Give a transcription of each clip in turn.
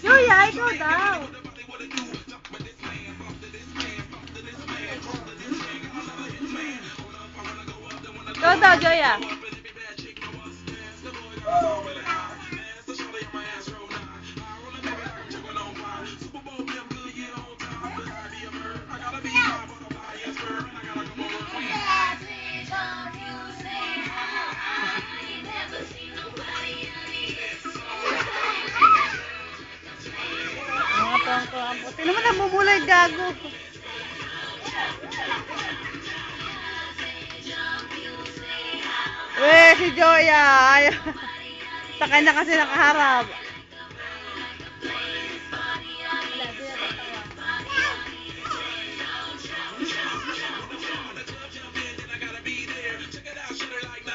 Joya, ikaw daw. Ikaw daw, Joya. Mga pangkang. Buti naman namumulay, gago. Weh, si Joya. Ayaw. Sa kanya kasi nakaharap.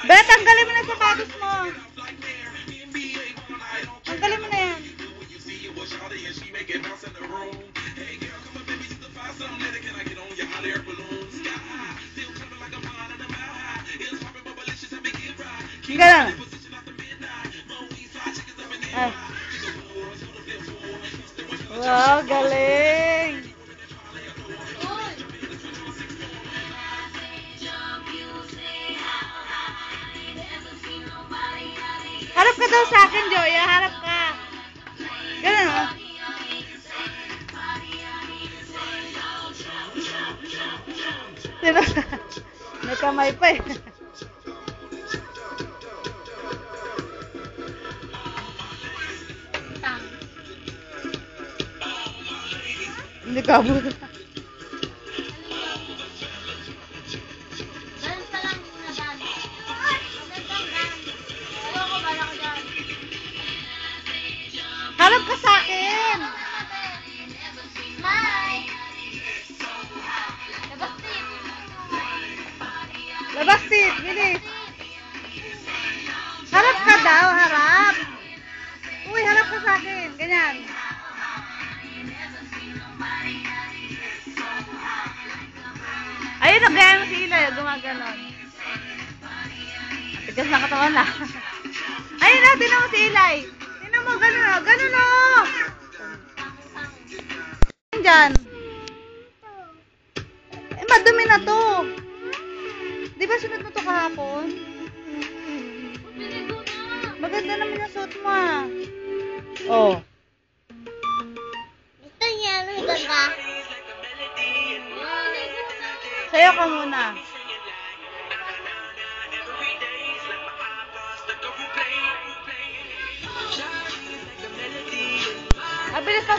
Bet, tanggalin mo na sapatos mo. Tanggalin mo na yan. Tinggal lang. Ay. Wow, galing. Harap ka daw sa akin, Joya. Harap ka. Ganun, oh. May kamay pa eh. Hindi ka mo. Harap ka sa akin. Labas seat, bilis. Harap ka daw, harap. Uy, harap ka sa akin. Ganyan. Ayun, nagaya mo si Ilay. Gumaganon. Tigas na katawan na. Ayun na, tinan mo si Ilay. Tinan mo, gano'n o. Gano'n o. Diyan. Eh, madumi na to. Di ba sunod mo to kahapon? Maganda naman yung suot mo ah. Oh. Ito niya, ano yung ganda? Sayo ka muna. Abilis ka